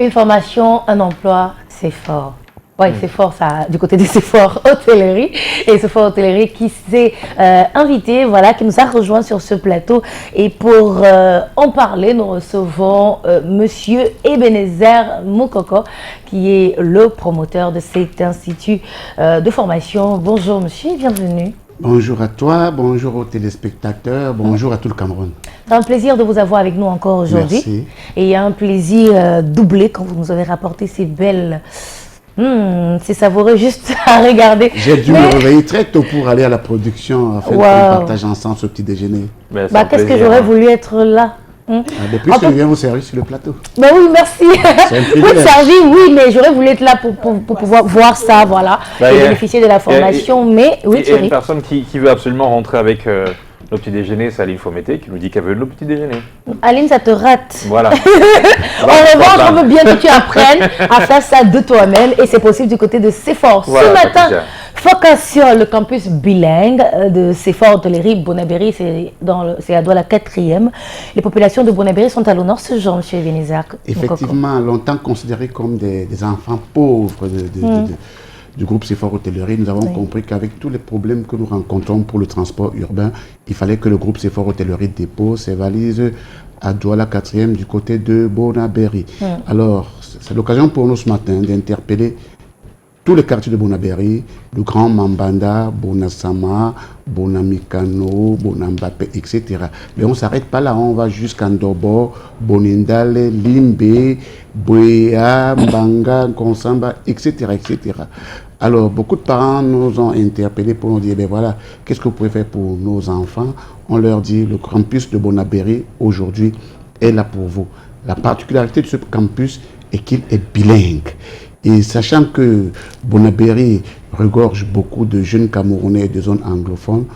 Une formation, un emploi, c'est fort. Oui, c'est fort ça, du côté de Sephora Hôtellerie. Et Sephora Hôtellerie qui s'est invité, voilà, qui nous a rejoint sur ce plateau. Et pour en parler, nous recevons Monsieur Ebenezer Moukoko, qui est le promoteur de cet institut de formation. Bonjour monsieur, bienvenue. Bonjour à toi, bonjour aux téléspectateurs, bonjour à tout le Cameroun. C'est un plaisir de vous avoir avec nous encore aujourd'hui. Merci. Et il y a un plaisir doublé quand vous nous avez rapporté ces belles... c'est savoureux juste à regarder. J'ai dû me réveiller très tôt pour aller à la production afin qu'on partage ensemble ce petit déjeuner. Qu'est-ce que j'aurais voulu être là. Depuis que je viens vous servir sur le plateau. Ben oui, merci. Vous servir, oui, mais j'aurais voulu être là pour pouvoir voir ça, voilà, et bénéficier de la formation. Mais oui, il y a une personne qui veut absolument rentrer avec nos petits déjeuners, c'est Aline Fomété, qui nous dit qu'elle veut nos petits déjeuners. Aline, ça te rate. Voilà. En revanche, on veut bien que tu apprennes à faire ça de toi-même, et c'est possible du côté de Sephora. Voilà, ce matin, focus sur le campus bilingue de Sephora Hôtellerie Bonabéry, c'est à Douala 4e. Les populations de Bonabéry sont à l'honneur ce jour, M. Ebenezer. Effectivement, longtemps considérés comme des enfants pauvres du groupe Sephora Hôtellerie, nous avons compris qu'avec tous les problèmes que nous rencontrons pour le transport urbain, il fallait que le groupe Sephora Hôtellerie dépose ses valises à Douala 4e du côté de Bonabéry. Alors, c'est l'occasion pour nous ce matin d'interpeller tous les quartiers de Bonabéry, le Grand Mambanda, Bonasama, Bonamikano, Bonambapé, etc. Mais on ne s'arrête pas là, on va jusqu'à Ndobo, Bonindale, Limbe, Bouéa, Mbanga, Konsamba, etc., etc. Alors, beaucoup de parents nous ont interpellés pour nous dire, ben voilà, qu'est-ce que vous pouvez faire pour nos enfants? On leur dit, le campus de Bonabéry, aujourd'hui, est là pour vous. La particularité de ce campus est qu'il est bilingue. Et sachant que Bonabéry regorge beaucoup de jeunes Camerounais de zones anglophones,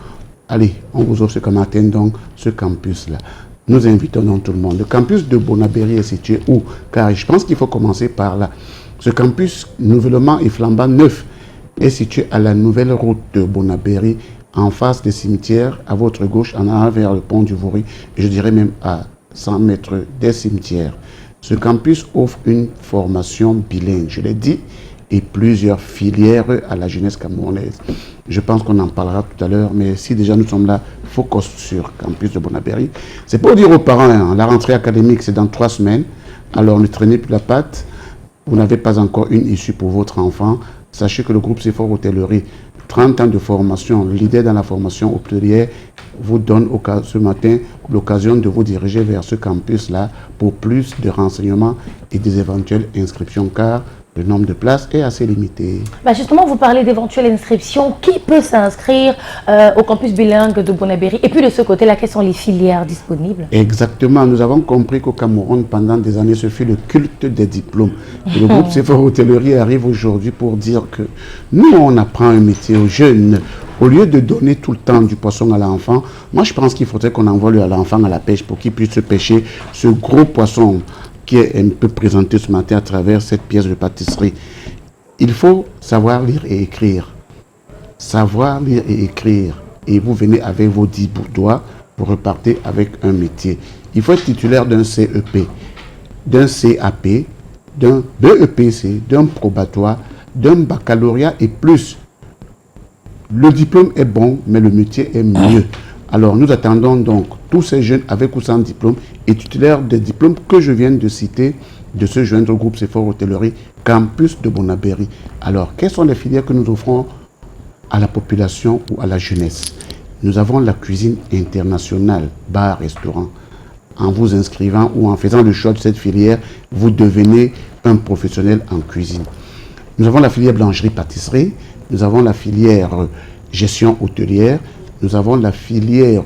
allez, on vous offre ce matin donc ce campus-là. Nous invitons donc tout le monde. Le campus de Bonabéry est situé où? Car je pense qu'il faut commencer par là. Ce campus nouvellement et flambant neuf est situé à la nouvelle route de Bonabéry, en face des cimetières, à votre gauche, en allant vers le pont du Vaury, je dirais même à 100 mètres des cimetières. Ce campus offre une formation bilingue, je l'ai dit, et plusieurs filières à la jeunesse camerounaise. Je pense qu'on en parlera tout à l'heure, mais si déjà nous sommes là, focus sur campus de Bonabéry, c'est pour dire aux parents, la rentrée académique c'est dans 3 semaines, alors ne traînez plus la patte, vous n'avez pas encore une issue pour votre enfant, sachez que le groupe Sephora Hôtellerie, 30 ans de formation, l'idée dans la formation hôtelière, vous donne ce matin l'occasion de vous diriger vers ce campus-là pour plus de renseignements et des éventuelles inscriptions, car le nombre de places est assez limité. Justement, vous parlez d'éventuelles inscriptions. Qui peut s'inscrire au campus bilingue de Bonabéry? Et puis de ce côté-là, quelles sont les filières disponibles? Exactement. Nous avons compris qu'au Cameroun, pendant des années, ce fut le culte des diplômes. Et le groupe Sephora Hôtellerie arrive aujourd'hui pour dire que nous, on apprend un métier aux jeunes. Au lieu de donner tout le temps du poisson à l'enfant, moi je pense qu'il faudrait qu'on envoie l'enfant à la pêche pour qu'il puisse se pêcher ce gros poisson qui est un peu présenté ce matin à travers cette pièce de pâtisserie. Il faut savoir lire et écrire. Savoir lire et écrire. Et vous venez avec vos 10 doigts, vous repartez avec un métier. Il faut être titulaire d'un CEP, d'un CAP, d'un BEPC, d'un probatoire, d'un baccalauréat et plus. Le diplôme est bon, mais le métier est mieux. Alors, nous attendons donc tous ces jeunes avec ou sans diplôme et titulaires des diplômes que je viens de citer de se joindre au groupe Sephora Hôtellerie Campus de Bonabéry. Alors, quelles sont les filières que nous offrons à la population ou à la jeunesse? Nous avons la cuisine internationale, bar, restaurant. En vous inscrivant ou en faisant le choix de cette filière, vous devenez un professionnel en cuisine. Nous avons la filière blancherie-pâtisserie. Nous avons la filière gestion hôtelière, nous avons la filière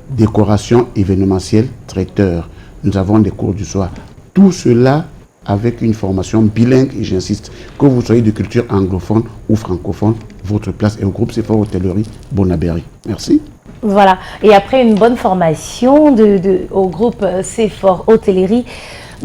décoration événementielle, traiteur, nous avons les cours du soir. Tout cela avec une formation bilingue, et j'insiste, que vous soyez de culture anglophone ou francophone, votre place est au groupe Sephora Hôtellerie Bonabéry. Merci. Voilà, et après une bonne formation au groupe Sephora Hôtellerie,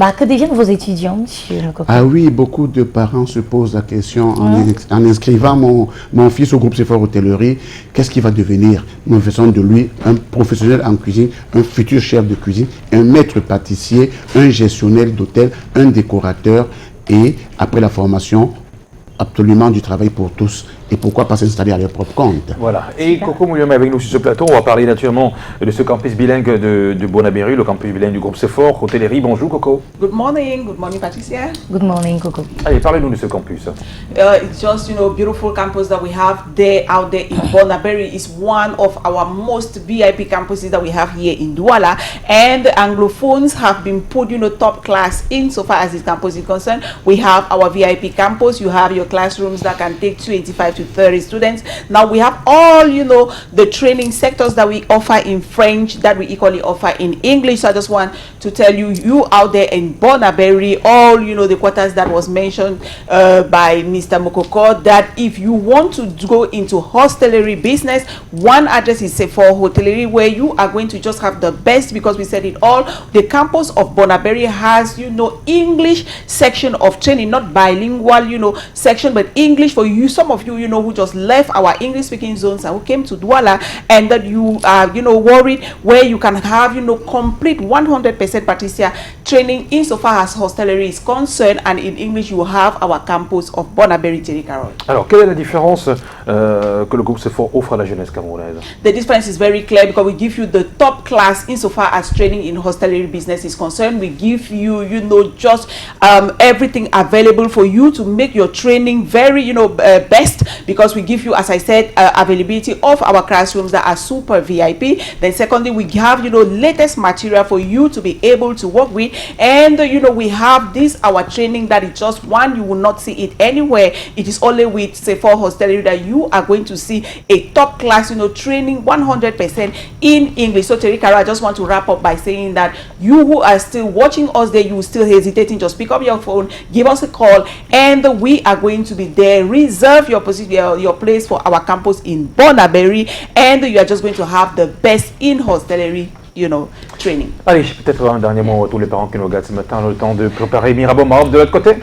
Bah, que deviennent vos étudiants, monsieur Mokoko? Ah oui, beaucoup de parents se posent la question en inscrivant mon fils au groupe CFOR Hôtellerie, qu'est-ce qu'il va devenir? Nous faisons de lui un professionnel en cuisine, un futur chef de cuisine, un maître pâtissier, un gestionnaire d'hôtel, un décorateur et après la formation, absolument du travail pour tous. Et pourquoi pas s'installer à leur propre compte? Voilà. Et Coco Mouliam est avec nous sur ce plateau. On va parler naturellement de ce campus bilingue de Bonaberry, le campus bilingue du groupe CFOR Hôtellerie. Bonjour Coco. Good morning Patricia. Good morning, Coco. Allez, parlez-nous de ce campus. It's just, beautiful campus that we have out there in Bonaberry. Is one of our most VIP campuses that we have here in Douala. And Anglophones have been put, top class in so far as this campus is concerned. We have our VIP campus. You have your classrooms that can take 25 to 30 students. Now we have all, the training sectors that we offer in French that we equally offer in English. So I just want to tell you out there in Bonaberry, all, the quarters that was mentioned by Mr. Mokoko, that if you want to go into hostelry business, one address is CFOR Hotelery, where you are going to just have the best, because we said it all. The campus of Bonaberry has, English section of training, not bilingual, section, but English for you. Some of you, who just left our English speaking zones and who came to Douala, and that you are, worried, where you can have, complete 100% Patricia training insofar as hostelry is concerned, and in English you have our campus of Bonaberry, Thierry Carroll. Alors, quelle est la différence que le groupe CFOR offre à la jeunesse camerounaise? The difference is very clear, because we give you the top class insofar as training in hostelry business is concerned. We give you, just everything available for you to make your training very, best, because we give you, as I said, availability of our classrooms that are super VIP. Then secondly, we have, latest material for you to be able to work with. And, we have this, our training that is just one, you will not see it anywhere. It is only with CFOR Hostelry that you are going to see a top class, training 100% in English. So Terry Kara, I just want to wrap up by saying that you who are still watching us there, you still hesitating, just pick up your phone, give us a call, and we are going to be there. Reserve your position, your place for our campus in Bonaberry, and you are just going to have the best in hostelry, training. Allez, peut-être un dernier mot à tous les parents qui nous regardent ce matin, le temps de préparer Mirabeau Maroc de l'autre côté.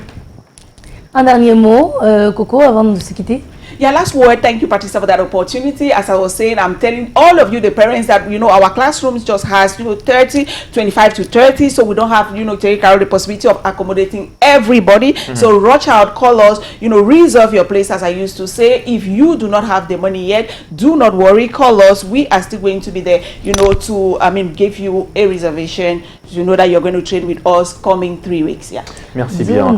Un dernier mot, Coco, avant de se quitter. Yeah, last word. Thank you, Patricia, for that opportunity. As I was saying, I'm telling all of you, the parents, that, our classrooms just has, 30, 25 to 30. So we don't have, take care of the possibility of accommodating everybody. So rush out, call us, reserve your place, as I used to say. If you do not have the money yet, do not worry, call us. We are still going to be there, to, give you a reservation. You know that you're going to train with us coming 3 weeks. Yeah. Merci bien.